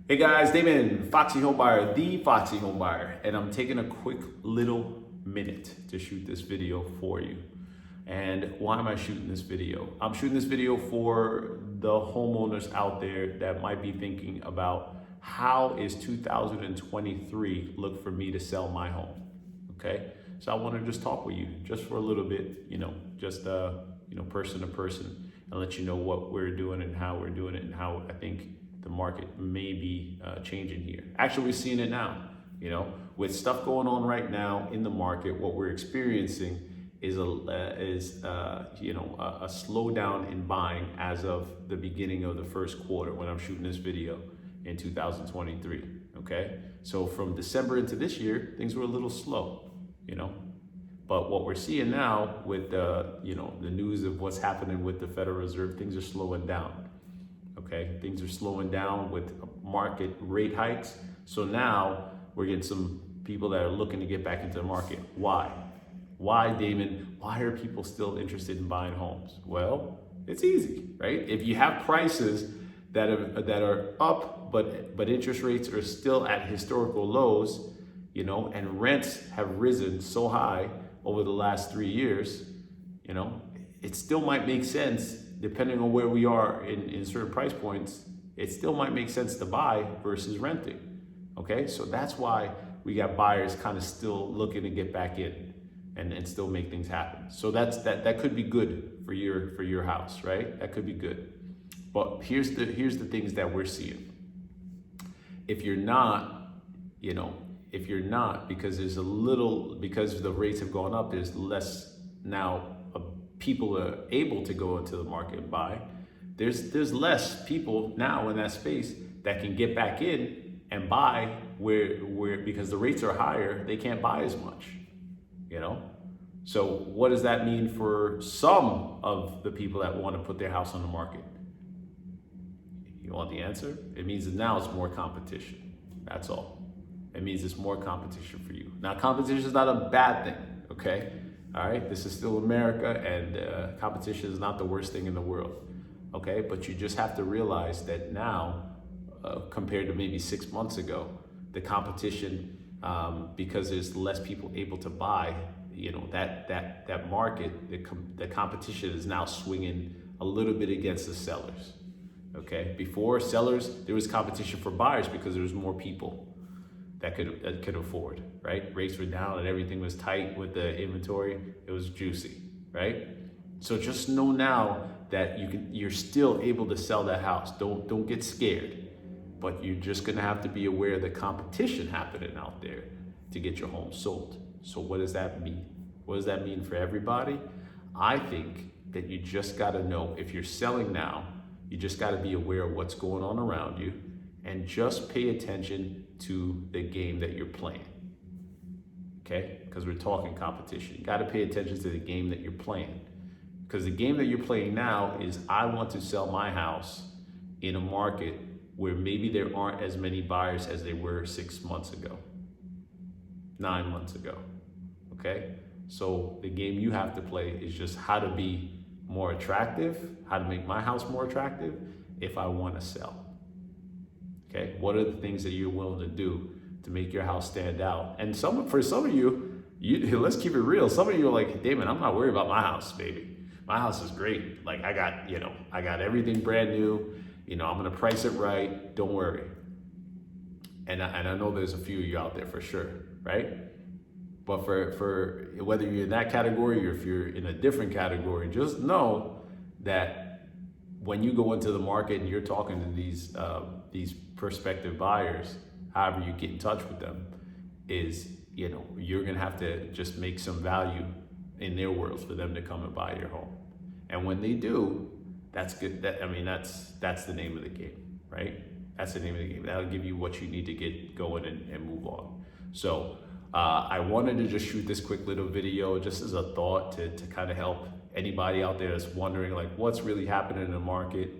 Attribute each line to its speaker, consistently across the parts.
Speaker 1: Hey guys, Damon, Foxy Homebuyer, the Foxy Homebuyer, and I'm taking a quick little minute to shoot this video for you. And why am I shooting this video? I'm shooting this video for the homeowners out there that might be thinking about how is 2023 look for me to sell my home, okay? So I want to just talk with you just for a little bit, just person to person, and let you know what we're doing and how we're doing it and how I think the market may be changing here. Actually, we're seeing it now. With stuff going on right now in the market, what we're experiencing is a slowdown in buying as of the beginning of the first quarter when I'm shooting this video in 2023. Okay, so from December into this year, things were a little slow. But what we're seeing now with the news of what's happening with the Federal Reserve, things are slowing down. Okay, things are slowing down with market rate hikes. So now we're getting some people that are looking to get back into the market. Why? Why, Damon? Why are people still interested in buying homes? Well, it's easy, right? If you have prices that are up, but interest rates are still at historical lows, and rents have risen so high over the last 3 years, it still might make sense, depending on where we are in certain price points, it still might make sense to buy versus renting. Okay, so that's why we got buyers kind of still looking to get back in and still make things happen. So that could be good for your house, right? That could be good. But here's the things that we're seeing. If you're not, because because the rates have gone up, there's less now people are able to go into the market and buy. There's less people now in that space that can get back in and buy where because the rates are higher, they can't buy as much. So what does that mean for some of the people that want to put their house on the market? You want the answer? It means that now it's more competition. That's all. It means it's more competition for you. Now, competition is not a bad thing, okay? All right, this is still America, and competition is not the worst thing in the world, okay? But you just have to realize that now, compared to maybe 6 months ago, the competition, because there's less people able to buy, that market, the competition is now swinging a little bit against the sellers, okay? Before sellers, there was competition for buyers because there was more people that could afford, right? Rates were down and everything was tight with the inventory. It was juicy, right? So just know now that you're still able to sell that house. Don't get scared, but you're just gonna have to be aware of the competition happening out there to get your home sold. So what does that mean? What does that mean for everybody? I think that you just gotta know, if you're selling now, you just gotta be aware of what's going on around you and just pay attention to the game that you're playing, okay? Because we're talking competition. You gotta pay attention to the game that you're playing. Because the game that you're playing now is, I want to sell my house in a market where maybe there aren't as many buyers as there were 6 months ago, 9 months ago, okay? So the game you have to play is just how to be more attractive, how to make my house more attractive if I wanna sell. Okay, what are the things that you're willing to do to make your house stand out? And for some of you, let's keep it real. Some of you are like, Damon, I'm not worried about my house, baby. My house is great. Like I got everything brand new. I'm gonna price it right. Don't worry. And I know there's a few of you out there for sure, right? But for whether you're in that category or if you're in a different category, just know that when you go into the market and you're talking to these prospective buyers, however you get in touch with them, is you're gonna have to just make some value in their worlds for them to come and buy your home. And when they do, that's good. That's the name of the game, right? That's the name of the game. That'll give you what you need to get going and move on. So I wanted to just shoot this quick little video just as a thought to kind of help anybody out there that's wondering, like, what's really happening in the market.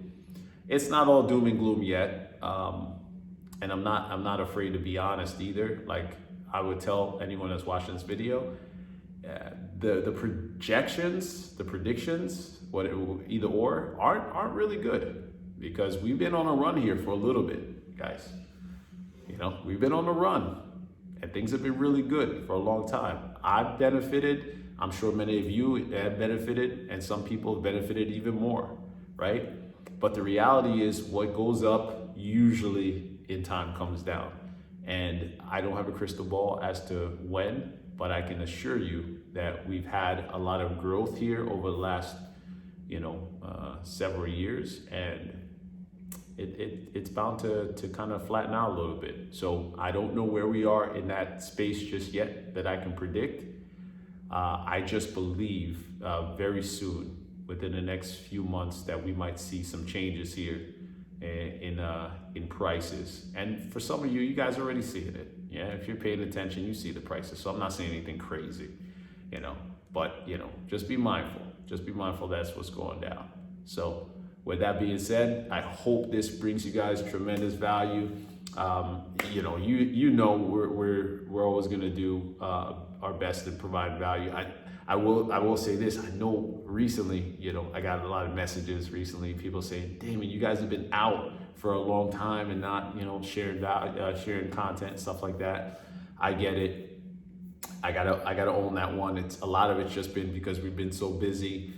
Speaker 1: It's not all doom and gloom yet, and I'm not afraid to be honest either. Like I would tell anyone that's watching this video, the projections, the predictions, either or aren't really good, because we've been on a run here for a little bit, guys. You know, we've been on the run and things have been really good for a long time. I've benefited. I'm sure many of you have benefited, and some people have benefited even more, right? But the reality is what goes up usually in time comes down. And I don't have a crystal ball as to when, but I can assure you that we've had a lot of growth here over the last, several years, and it's bound to kind of flatten out a little bit. So I don't know where we are in that space just yet that I can predict. I just believe very soon, within the next few months, that we might see some changes here in prices. And for some of you, you guys are already seeing it. Yeah, if you're paying attention, you see the prices. So I'm not saying anything crazy, but just be mindful. Just be mindful that's what's going down. So with that being said, I hope this brings you guys tremendous value. We're always going to do our best to provide value. I will say this. I know recently, I got a lot of messages recently, people saying, Damon, you guys have been out for a long time and not, sharing sharing content and stuff like that. I get it. I gotta own that one. It's a lot of it's just been because we've been so busy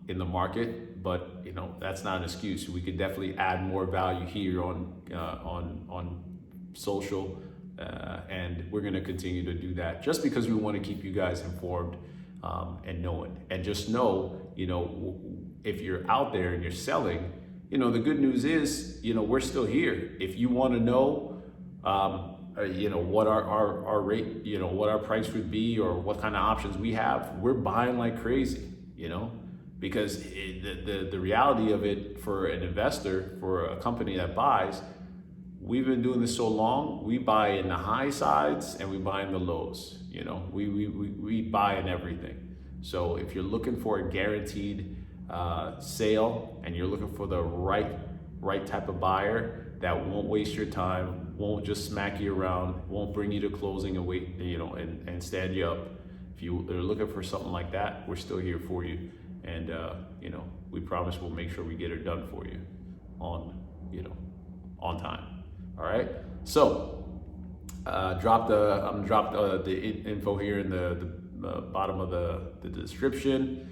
Speaker 1: in the market, but that's not an excuse. We could definitely add more value here on social, and we're going to continue to do that just because we want to keep you guys informed and knowing. And just know, if you're out there and you're selling, the good news is, we're still here. If you want to know, what our rate, what our price would be, or what kind of options we have, we're buying like crazy, because the reality of it for an investor, for a company that buys, we've been doing this so long, we buy in the high sides and we buy in the lows. We buy in everything. So if you're looking for a guaranteed sale and you're looking for the right type of buyer that won't waste your time, won't just smack you around, won't bring you to closing and wait, and stand you up. If you are looking for something like that, we're still here for you. And, we promise we'll make sure we get it done for you on time. All right. So, I'm gonna drop the info here in the bottom of the description.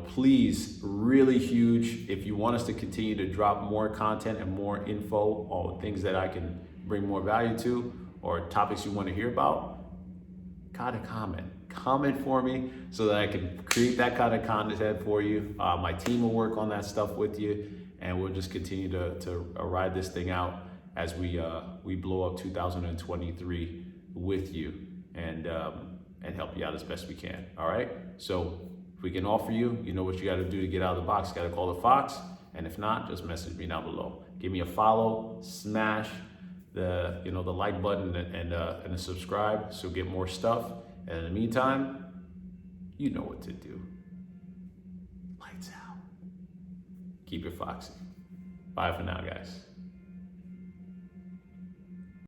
Speaker 1: Please, really huge. If you want us to continue to drop more content and more info on things that I can bring more value to, or topics you want to hear about, gotta comment for me so that I can create that kind of content for you. My team will work on that stuff with you, and we'll just continue to ride this thing out as we blow up 2023 with you and help you out as best we can. All right. So if we can offer you, you know what you got to do to get out of the box. Got to call the Fox, and if not, just message me down below. Give me a follow, smash the like button and the subscribe so get more stuff. And in the meantime, you know what to do. Lights out. Keep it foxy. Bye for now, guys.